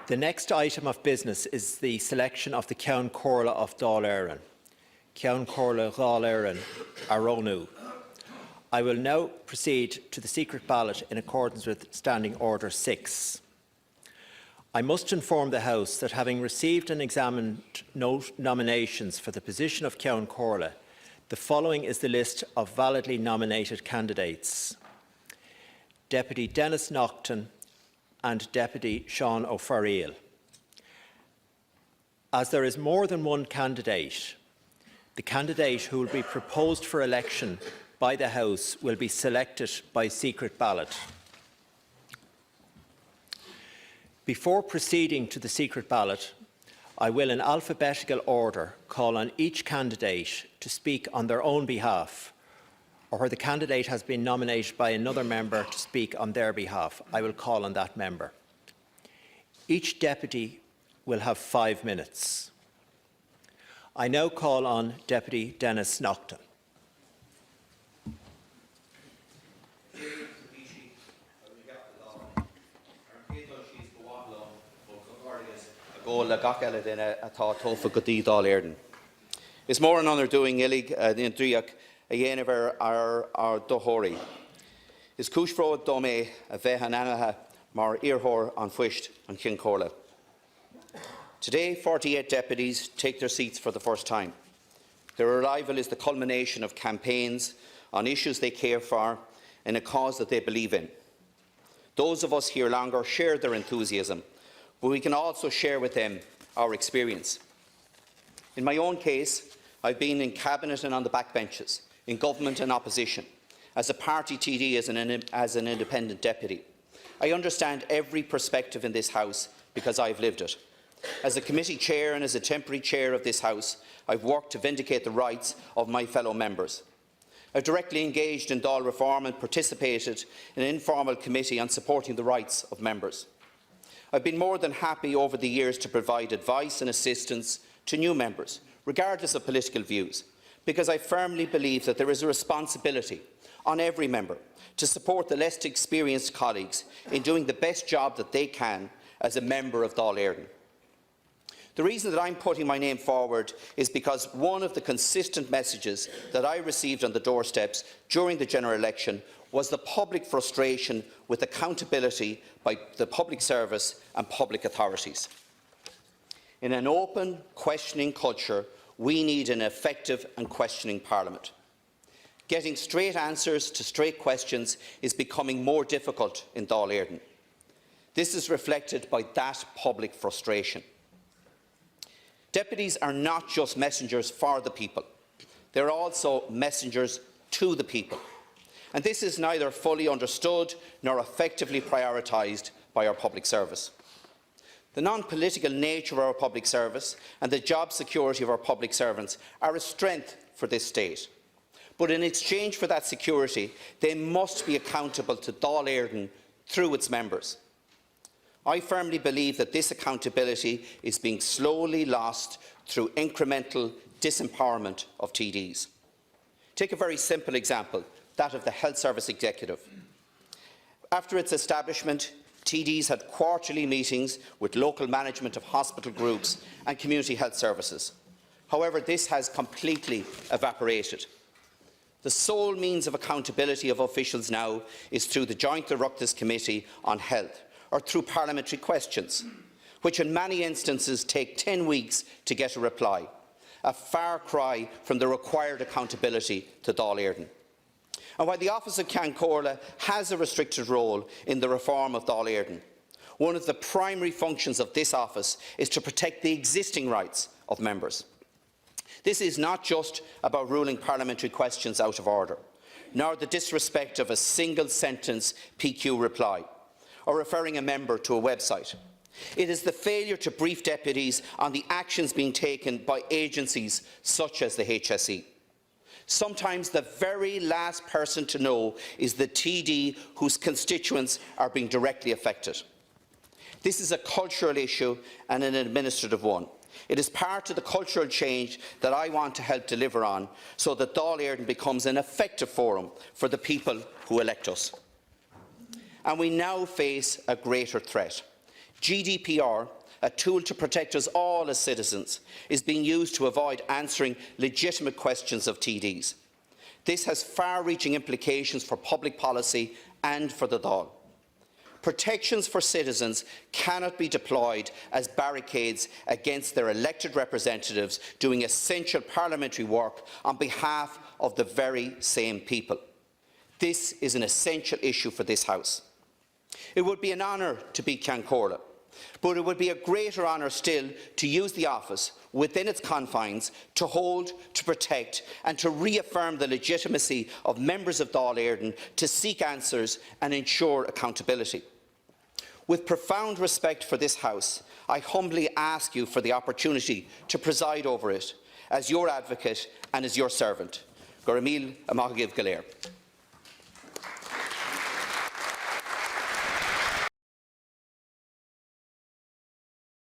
The next item of business is the selection of the Ceann Comhairle of Dáil Éireann. Ceann Comhairle Dáil Éireann Arónú. I will now proceed to the secret ballot in accordance with Standing Order 6. I must inform the House that, having received and examined nominations for the position of Ceann Comhairle, the following is the list of validly nominated candidates: Deputy Denis Naughten and Deputy Ceann Comhairle. As there is more than one candidate, the candidate who will be proposed for election by the House will be selected by secret ballot. Before proceeding to the secret ballot, I will, in alphabetical order, call on each candidate to speak on their own behalf, or where the candidate has been nominated by another member to speak on their behalf, I will call on that member. Each deputy will have 5 minutes. I now call on Deputy Denis Naughten. Is more an honour doing illig in Driak a Yenever our Dohori. Is Cushfro Dome a Vehananaha Mar Irhor on Fwisht and Ceann Comhairle. Today, 48 deputies take their seats for the first time. Their arrival is the culmination of campaigns on issues they care for and a cause that they believe in. Those of us here longer share their enthusiasm, but we can also share with them our experience. In my own case, I've been in Cabinet and on the backbenches, in government and opposition, as a party TD as an independent deputy. I understand every perspective in this House because I've lived it. As a committee chair and as a temporary chair of this House, I've worked to vindicate the rights of my fellow members. I've directly engaged in Dáil reform and participated in an informal committee on supporting the rights of members. I've been more than happy over the years to provide advice and assistance to new members, regardless of political views, because I firmly believe that there is a responsibility on every member to support the less experienced colleagues in doing the best job that they can as a member of Dáil Éireann. The reason that I'm putting my name forward is because one of the consistent messages that I received on the doorsteps during the general election was the public frustration with accountability by the public service and public authorities. In an open, questioning culture, we need an effective and questioning Parliament. Getting straight answers to straight questions is becoming more difficult in Dáil Éireann. This is reflected by that public frustration. Deputies are not just messengers for the people. They are also messengers to the people. And this is neither fully understood nor effectively prioritised by our public service. The non-political nature of our public service and the job security of our public servants are a strength for this state. But in exchange for that security, they must be accountable to Dáil Éireann through its members. I firmly believe that this accountability is being slowly lost through incremental disempowerment of TDs. Take a very simple example, that of the Health Service Executive. After its establishment, TDs had quarterly meetings with local management of hospital groups and community health services. However, this has completely evaporated. The sole means of accountability of officials now is through the Joint Oireachtas Committee on Health, or through parliamentary questions, which in many instances take 10 weeks to get a reply, a far cry from the required accountability to Dáil Éireann. And while the Office of Ceann Comhairle has a restricted role in the reform of Dáil Éireann, one of the primary functions of this office is to protect the existing rights of members. This is not just about ruling parliamentary questions out of order, nor the disrespect of a single-sentence PQ reply, or referring a member to a website. It is the failure to brief deputies on the actions being taken by agencies such as the HSE. Sometimes the very last person to know is the TD whose constituents are being directly affected. This is a cultural issue and an administrative one. It is part of the cultural change that I want to help deliver on, so that Dáil Éireann becomes an effective forum for the people who elect us. And we now face a greater threat. GDPR, a tool to protect us all as citizens, is being used to avoid answering legitimate questions of TDs. This has far-reaching implications for public policy and for the Dáil. Protections for citizens cannot be deployed as barricades against their elected representatives doing essential parliamentary work on behalf of the very same people. This is an essential issue for this House. It would be an honour to be Ceann Comhairle, but it would be a greater honour still to use the office within its confines to hold, to protect and to reaffirm the legitimacy of members of Dáil Éireann to seek answers and ensure accountability. With profound respect for this House, I humbly ask you for the opportunity to preside over it as your advocate and as your servant. Go raibh míle amach agaibh go léir.